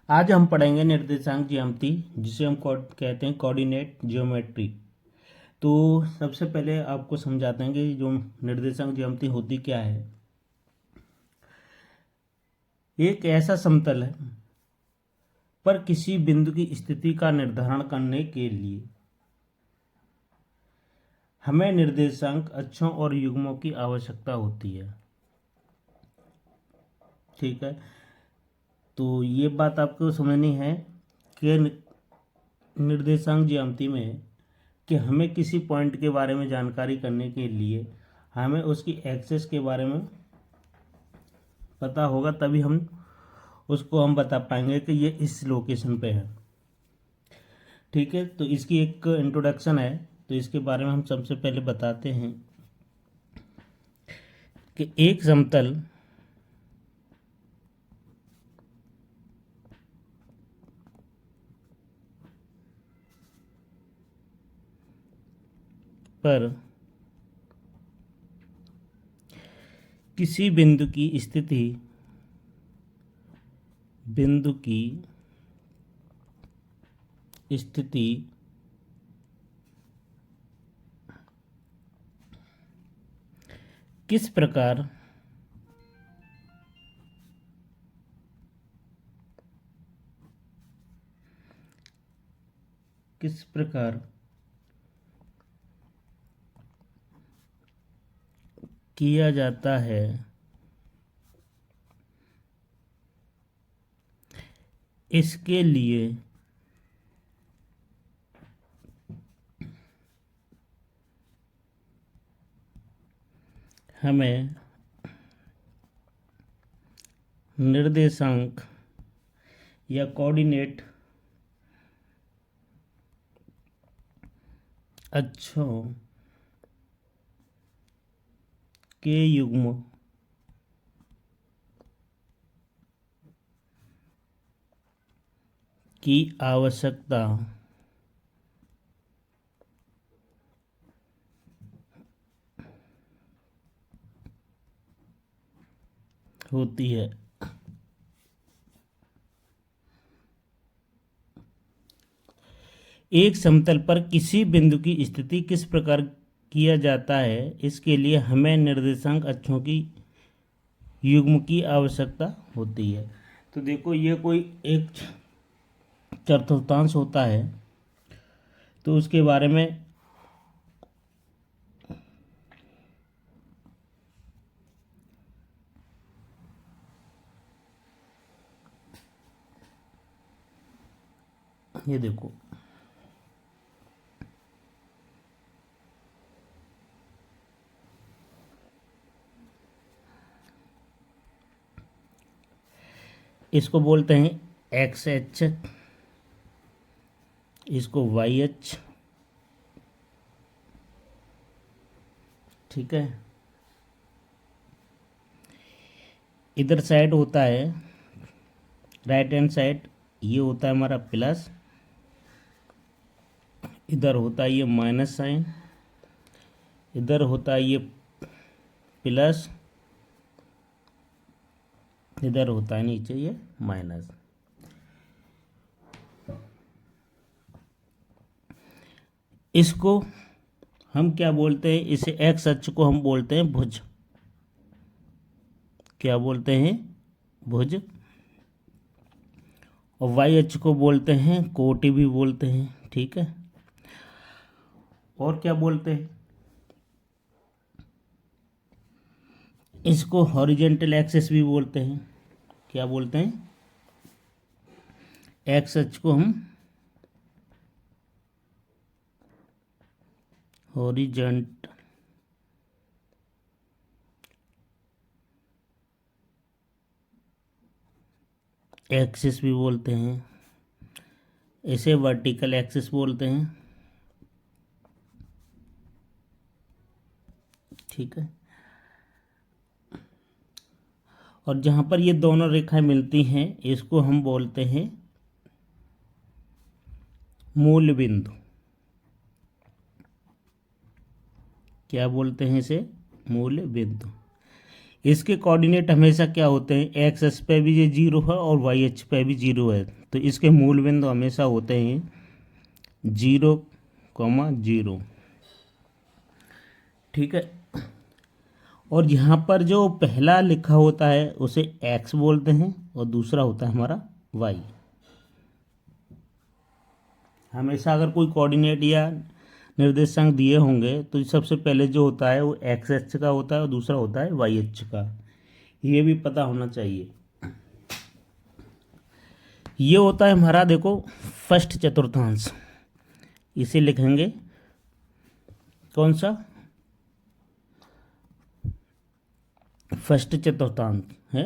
आज हम पढ़ेंगे निर्देशांक ज्यामिति, जिसे हम कहते हैं कोऑर्डिनेट ज्योमेट्री। तो सबसे पहले आपको समझाते हैं कि जो निर्देशांक ज्यामिति होती क्या है। एक ऐसा समतल है पर किसी बिंदु की स्थिति का निर्धारण करने के लिए हमें निर्देशांक अक्षों और युग्मों की आवश्यकता होती है। ठीक है, तो ये बात आपको समझनी है कि निर्देशांक ज्यामिति में कि हमें किसी पॉइंट के बारे में जानकारी करने के लिए हमें उसकी एक्सेस के बारे में पता होगा, तभी हम बता पाएंगे कि ये इस लोकेशन पे है। ठीक है, तो इसकी एक इंट्रोडक्शन है, तो इसके बारे में हम सबसे पहले बताते हैं कि एक समतल पर किसी बिंदु की स्थिति किस प्रकार किया जाता है, इसके लिए हमें निर्देशांक या कोऑर्डिनेट अक्षों के युग्म की आवश्यकता होती है। एक समतल पर किसी बिंदु की स्थिति किस प्रकार किया जाता है, इसके लिए हमें निर्देशांक अक्षों की युग्म की आवश्यकता होती है। तो देखो, ये कोई एक चतुर्थांश होता है, तो उसके बारे में ये देखो, इसको बोलते हैं एक्स एच, इसको वाई एच। ठीक है, इधर साइड होता है राइट हैंड साइड, ये होता है हमारा प्लस, इधर होता है ये माइनस साइन, इधर होता है ये प्लस, इधर होता है नीचे ये माइनस। इसको हम क्या बोलते हैं, इसे एक्स अक्ष को हम बोलते हैं भुज। क्या बोलते हैं? भुज। और वाई अक्ष को बोलते हैं कोटि भी बोलते हैं। ठीक है, और क्या बोलते हैं? इसको हॉरिजेंटल एक्सिस भी बोलते हैं। क्या बोलते हैं? एक्स अक्ष को हम हॉरिजेंट एक्सिस भी बोलते हैं, इसे वर्टिकल एक्सिस बोलते हैं। ठीक है, और जहाँ पर ये दोनों रेखाएं मिलती हैं, इसको हम बोलते हैं मूल बिंदु। क्या बोलते हैं इसे? मूल बिंदु। इसके कोऑर्डिनेट हमेशा क्या होते हैं, एक्स एच पे भी ये जीरो है और वाई एच पे भी जीरो है, तो इसके मूल बिंदु हमेशा होते हैं 0,0। ठीक है। और यहाँ पर जो पहला लिखा होता है उसे एक्स बोलते हैं और दूसरा होता है हमारा वाई। हमेशा अगर कोई कोऑर्डिनेट या निर्देशांक दिए होंगे तो सबसे पहले जो होता है वो एक्स एच का होता है और दूसरा होता है वाई एच का, ये भी पता होना चाहिए। ये होता है हमारा देखो फर्स्ट चतुर्थांश, इसे लिखेंगे कौन सा, फर्स्ट चतुर्थांश है।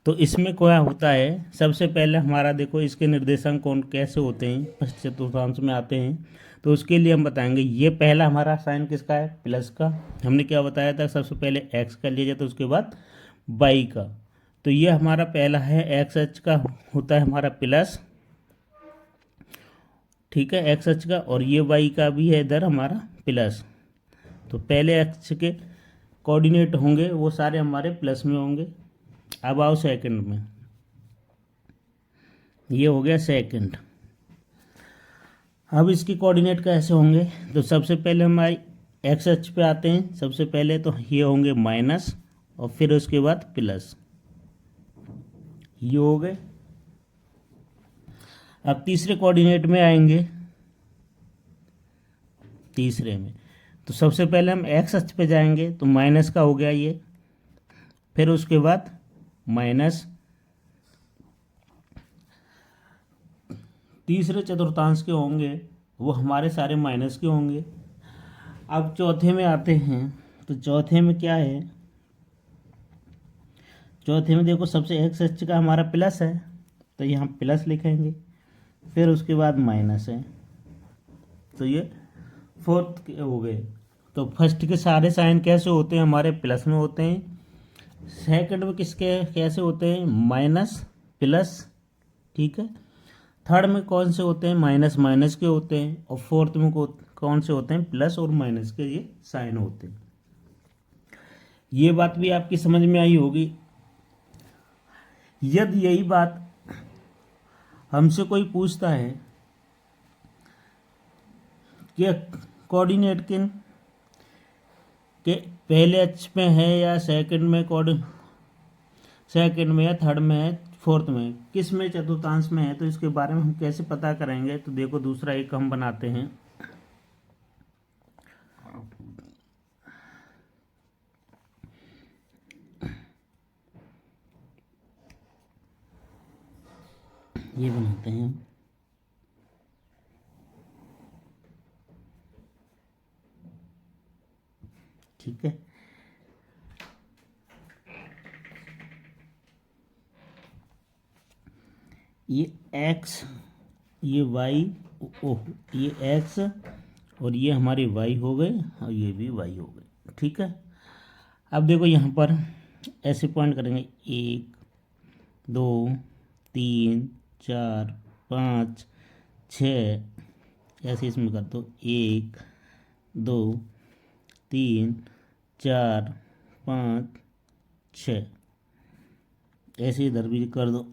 तो इसमें क्या होता है, सबसे पहले हमारा देखो इसके निर्देशांक कौन कैसे होते हैं, फर्स्ट चतुर्थांश में आते हैं, तो उसके लिए हम बताएंगे। ये पहला हमारा साइन किसका है, प्लस का। हमने क्या बताया था, सबसे पहले एक्स का लिया जाता है, उसके बाद वाई का। तो ये हमारा पहला है एक्स एच का होता है हमारा प्लस, ठीक है, एक्स एच का, और ये वाई का भी है इधर हमारा प्लस। तो पहले एक्स के कोऑर्डिनेट होंगे वो सारे हमारे प्लस में होंगे। अब आओ सेकंड में, ये हो गया सेकंड। अब इसके कोऑर्डिनेट कैसे होंगे, तो सबसे पहले हमारे एक्स एच पे आते हैं। सबसे पहले तो ये होंगे माइनस और फिर उसके बाद प्लस, ये हो गए। अब तीसरे कोऑर्डिनेट में आएंगे, तीसरे में तो सबसे पहले हम एक्स एच पे जाएंगे तो माइनस का हो गया ये, फिर उसके बाद माइनस, तीसरे चतुर्थांश के होंगे वो हमारे सारे माइनस के होंगे। अब चौथे में आते हैं, तो चौथे में क्या है, चौथे में देखो सबसे एक्स एच का हमारा प्लस है तो यहाँ प्लस लिखेंगे, फिर उसके बाद माइनस है, तो ये फोर्थ के हो गए। तो फर्स्ट के सारे साइन कैसे होते हैं, हमारे प्लस में होते हैं। सेकंड में किसके कैसे होते हैं, माइनस प्लस, ठीक है। थर्ड में कौन से होते हैं, माइनस माइनस के होते हैं। और फोर्थ में कौन से होते हैं, प्लस और माइनस के ये साइन होते हैं। ये बात भी आपकी समझ में आई होगी। यदि यही बात हमसे कोई पूछता है कि कोऑर्डिनेट किन के पहले एच में है या सेकंड में, सेकंड में या थर्ड में है, फोर्थ में, किस में चतुर्थांश में है, तो इसके बारे में हम कैसे पता करेंगे। तो देखो दूसरा एक हम बनाते हैं, ये बनाते हैं, ठीक है। ये x, ये y, ओह ये x और ये हमारे y हो गए और ये भी y हो गए, ठीक है। अब देखो यहाँ पर ऐसे पॉइंट करेंगे, 1 2 3 4 5 6, ऐसे इसमें कर दो, 1 2 3 4 5 6, ऐसे इधर भी कर दो,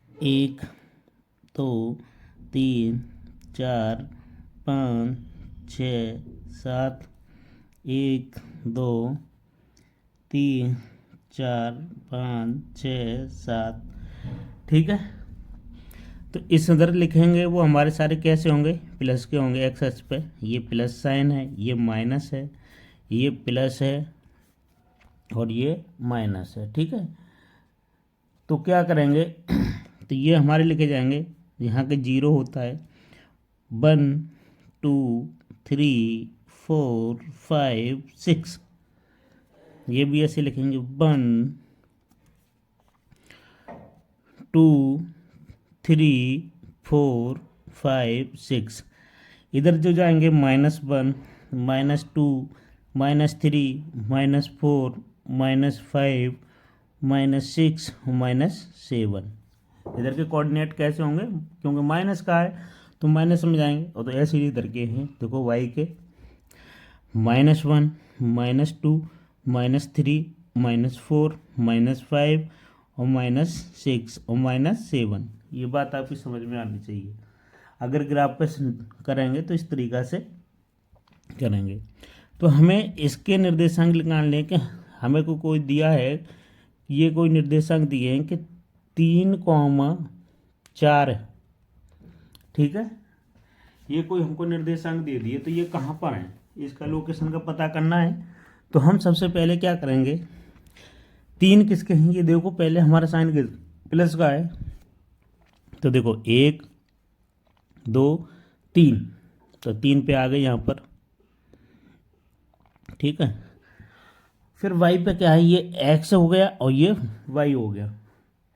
1 2 3 4 5 6 7, 1 2 3 4 5 6 7, ठीक है। तो इस अंदर लिखेंगे वो हमारे सारे कैसे होंगे, प्लस के होंगे। एक्स एच पे ये प्लस साइन है, ये माइनस है, ये प्लस है और ये माइनस है, ठीक है। तो क्या करेंगे, तो ये हमारे लिखे जाएंगे, यहाँ के 0 होता है, 1 2 3 4 5 6, ये भी ऐसे लिखेंगे, 1 2 3 4 5 6। इधर जो जाएंगे -1 -2 -3 -4 -5 -6 -7। इधर के कोऑर्डिनेट कैसे होंगे, क्योंकि माइनस का है तो माइनस में जाएंगे। और तो ऐसे ही इधर के हैं, देखो y के -1 -2 -3, -4, -5 और -6 और -7। ये बात आपकी समझ में आनी चाहिए। अगर ग्राफ पे करेंगे तो इस तरीक़ा से करेंगे। तो हमें इसके निर्देशांक निकालने के, हमें को कोई दिया है, ये कोई निर्देशांक दिए हैं कि 3,4 है, ठीक है। ये कोई हमको निर्देशांक दे दिए, तो ये कहाँ पर है, इसका लोकेशन का पता करना है। तो हम सबसे पहले क्या करेंगे, 3 किसके हैं, ये देखो पहले हमारा साइन प्लस का है, तो देखो 1 2 3, तो 3 पे आ गए यहाँ पर, ठीक है। फिर y पे क्या है, ये x हो गया और ये y हो गया,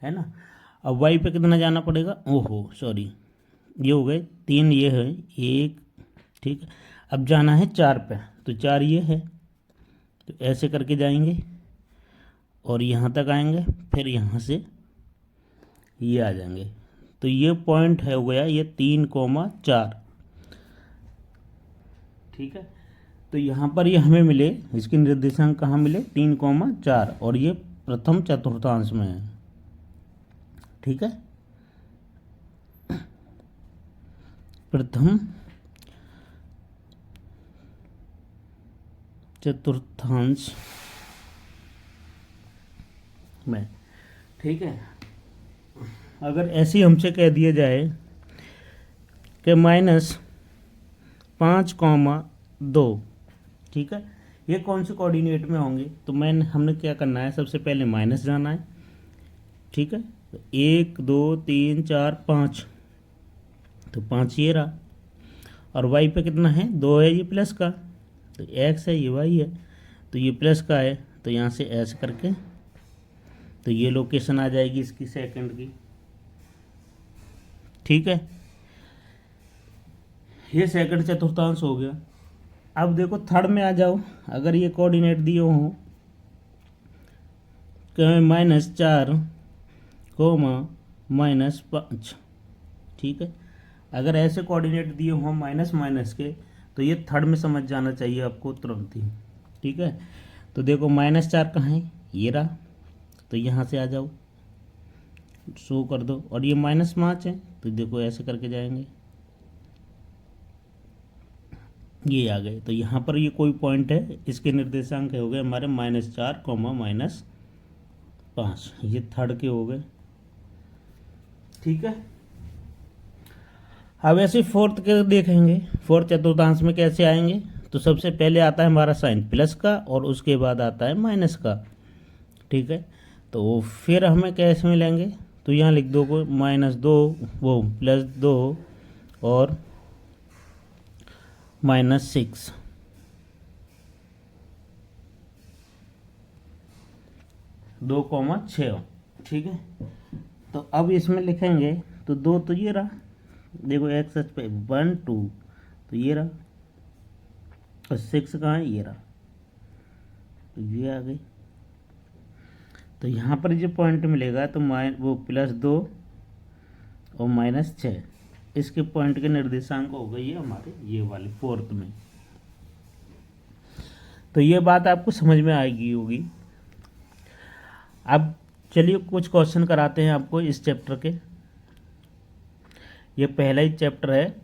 है ना। अब y पे कितना जाना पड़ेगा, ओहो सॉरी, ये हो गए 3, ये है 1, ठीक है। अब जाना है 4 पे, तो 4 ये है, तो ऐसे करके जाएंगे और यहाँ तक आएंगे, फिर यहाँ से ये आ जाएंगे। तो ये पॉइंट है हो गया ये 3,4, ठीक है। तो यहाँ पर ये हमें मिले, इसके निर्देशांक कहाँ मिले, 3,4, और ये प्रथम चतुर्थांश में है, ठीक है। प्रथम चतुर्थांश में, ठीक है। अगर ऐसे ही हमसे कह दिया जाए कि -5,2, ठीक है, ये कौन से कोऑर्डिनेट में होंगे, तो हमने क्या करना है, सबसे पहले माइनस जाना है, ठीक है। तो 1 2 3 4 5, तो 5 ये रहा, और y पे कितना है, 2 है, ये प्लस का, तो x है, ये y है, तो ये प्लस का है, तो यहाँ से ऐसे करके, तो ये लोकेशन आ जाएगी इसकी सेकंड की, ठीक है। ये सेकंड चतुर्थांश हो गया। अब देखो थर्ड में आ जाओ, अगर ये कोऑर्डिनेट दिए हों -4, -5, ठीक है। अगर ऐसे कोऑर्डिनेट दिए हों माइनस माइनस के, तो ये थर्ड में समझ जाना चाहिए आपको तुरंत ही, ठीक है। तो देखो -4 कहाँ है, ये रहा, तो यहाँ से आ जाओ, शो कर दो, और ये -5 है, तो देखो ऐसे करके जाएंगे, ये आ गए। तो यहाँ पर ये कोई पॉइंट है, इसके निर्देशांक हो गए हमारे -4, -5, ये थर्ड के हो गए, ठीक है। अब ऐसे फोर्थ के देखेंगे, फोर्थ चतुर्थांश में कैसे आएंगे, तो सबसे पहले आता है हमारा साइन प्लस का, और उसके बाद आता है माइनस का, ठीक है। तो फिर हमें कैसे मिलेंगे, तो यहाँ लिख दो को -2, वो +2 और -6, दो कॉमा 6, ठीक है। तो अब इसमें लिखेंगे, तो 2 तो ये रहा, देखो एक्स एच पे 1 2, तो ये रहा, और 6 कहाँ है, ये रहा, तो ये आ गई। तो यहाँ पर जो पॉइंट मिलेगा, तो वो +2 और -6, इसके पॉइंट के निर्देशांक हो गई है हमारे ये वाले फोर्थ में। तो ये बात आपको समझ में आएगी होगी। अब चलिए कुछ क्वेश्चन कराते हैं आपको इस चैप्टर के। ये पहला ही चैप्टर है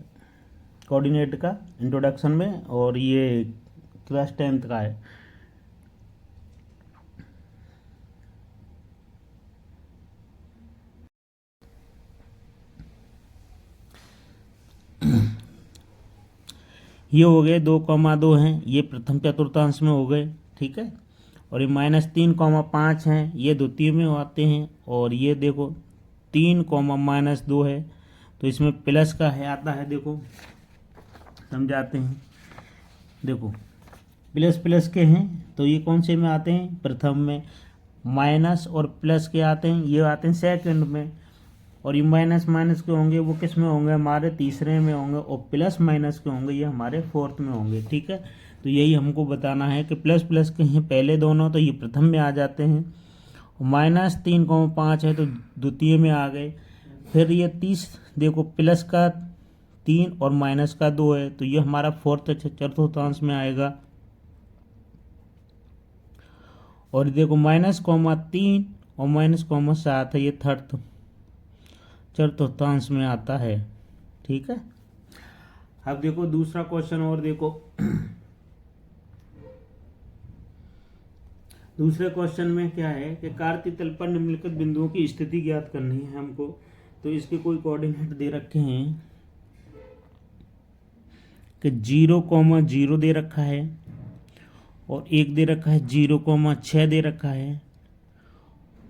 कोऑर्डिनेट का इंट्रोडक्शन में, और ये क्लास 10th का है। ये हो गए 2,2 हैं, ये प्रथम चतुर्थांश में हो गए, ठीक है। और ये -3,5 हैं, ये द्वितीय में आते हैं, और ये देखो 3, -2 है, तो इसमें प्लस का है आता है, देखो समझाते हैं। देखो प्लस प्लस के हैं, तो ये कौन से में आते हैं, प्रथम में। माइनस और प्लस के आते हैं, ये आते हैं सेकंड में। और ये माइनस माइनस के होंगे, वो किस में होंगे, हमारे तीसरे में होंगे। और प्लस माइनस के होंगे, ये हमारे फोर्थ में होंगे, ठीक है। तो यही हमको बताना है कि प्लस प्लस के हैं पहले दोनों, तो ये प्रथम में आ जाते हैं। -3,5 है, तो द्वितीय में आ गए। फिर ये 30, देखो प्लस का 3 और माइनस का 2 है, तो ये हमारा फोर्थ चतुर्थांश में आएगा। और देखो -3 और -7 है, ये चतुर्थांश में आता है। ठीक है, अब देखो दूसरा क्वेश्चन और देखो। दूसरे क्वेश्चन में क्या है कि कार्तीय तल पर निम्नलिखित बिंदुओं की स्थिति ज्ञात करनी है हमको। तो इसके कोई कोऑर्डिनेट दे रखे हैं कि 0,0 दे रखा है, और एक दे रखा है 0,6 दे रखा है,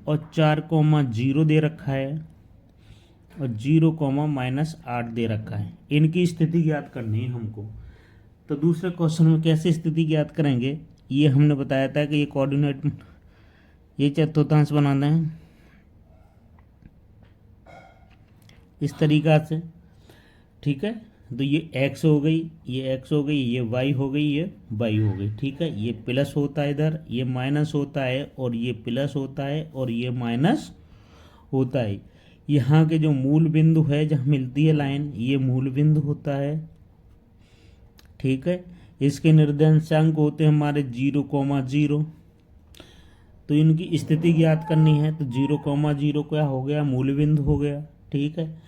और 4,0 दे रखा है, और 0,-8 दे रखा है। इनकी स्थिति ज्ञात करनी है हमको। तो दूसरे क्वेश्चन में कैसे स्थिति ज्ञात करेंगे, ये हमने बताया था कि ये कोऑर्डिनेट, ये चतुर्थांश बनाना है इस तरीका से। ठीक है, तो ये x हो गई, ये x हो गई, ये y हो गई, ये y हो गई। ठीक है, ये प्लस होता है इधर, ये माइनस होता है, और ये प्लस होता है, और ये माइनस होता है। यहाँ के जो मूल बिंदु है जहाँ मिलती है लाइन, ये मूल बिंदु होता है। ठीक है, इसके निर्देशांक होते हैं हमारे 0,0। तो इनकी स्थिति ज्ञात करनी है, तो 0,0 क्या हो गया, मूल बिंदु हो गया। ठीक है,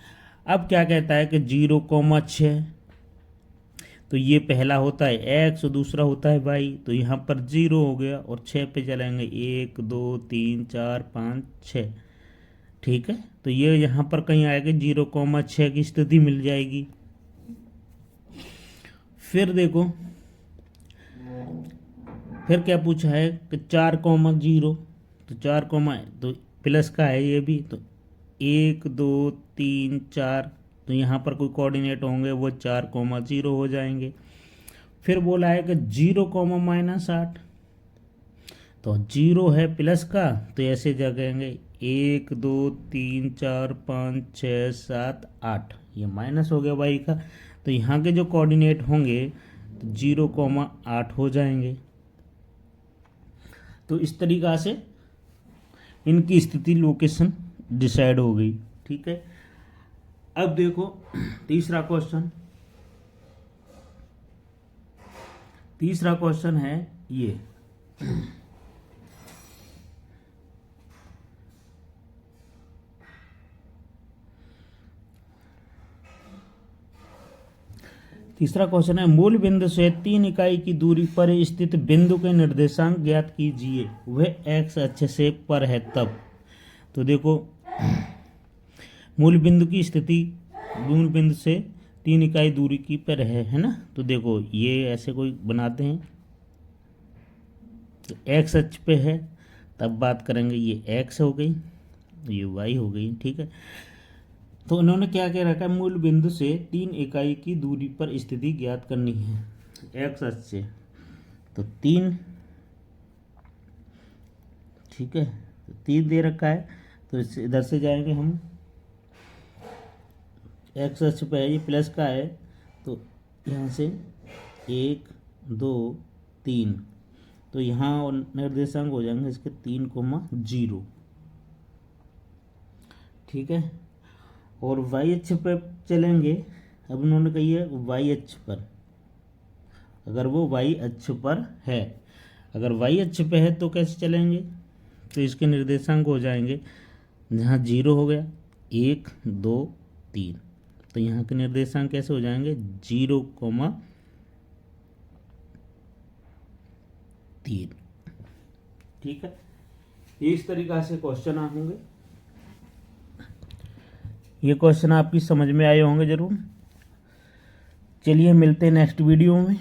अब क्या कहता है कि 0,6, तो ये पहला होता है x और दूसरा होता है y। तो यहाँ पर 0 हो गया, और 6 पे चलेंगे, 1 2 3 4 5 6। ठीक है, तो ये यहाँ पर कहीं आएगा 0,6 की स्थिति मिल जाएगी। फिर देखो, फिर क्या पूछा है कि 4,0, तो 4, तो प्लस का है ये भी, तो 1 2 3 4, तो यहाँ पर कोई कोऑर्डिनेट होंगे वो 4,0 हो जाएंगे। फिर बोला है कि 0,-8, तो 0 है प्लस का, तो ऐसे जगेंगे 1 2 3 4 5 6 7 8, ये माइनस हो गया y का। तो यहाँ के जो कोऑर्डिनेट होंगे तो 0,8 हो जाएंगे। तो इस तरीक़ा से इनकी स्थिति लोकेशन डिसाइड हो गई। ठीक है, अब देखो तीसरा क्वेश्चन। तीसरा क्वेश्चन है ये, तीसरा क्वेश्चन है, मूल बिंदु से 3 इकाई की दूरी पर स्थित बिंदु के निर्देशांक ज्ञात कीजिए, वह x अक्ष से पर है तब। तो देखो मूल बिंदु की स्थिति, मूल बिंदु से 3 इकाई दूरी की पर है ना। तो देखो ये ऐसे कोई बनाते हैं, तो x अक्ष पे है तब बात करेंगे, ये x हो गई, ये y हो गई। ठीक है, तो उन्होंने क्या कह रखा है, मूल बिंदु से 3 इकाई की दूरी पर स्थिति ज्ञात करनी है x अक्ष से, तो 3। ठीक है, तो 3 दे रखा है, तो इधर से जाएंगे हम, x अक्ष पे है, ये प्लस का है, तो यहाँ से 1 2 3, तो यहाँ निर्देशांक हो जाएंगे इसके 3,0। ठीक है, और y अक्ष पर चलेंगे। अब उन्होंने कही है y अक्ष पर, अगर वो y अक्ष पर है, अगर y अक्ष पे है तो कैसे चलेंगे, तो इसके निर्देशांक हो जाएंगे, जहाँ 0 हो गया 1 2 3, तो यहाँ के निर्देशांक कैसे हो जाएंगे 0,3। ठीक है, इस तरीक़ा से क्वेश्चन होंगे। ये क्वेश्चन आपकी समझ में आए होंगे जरूर। चलिए मिलते हैं नेक्स्ट वीडियो में।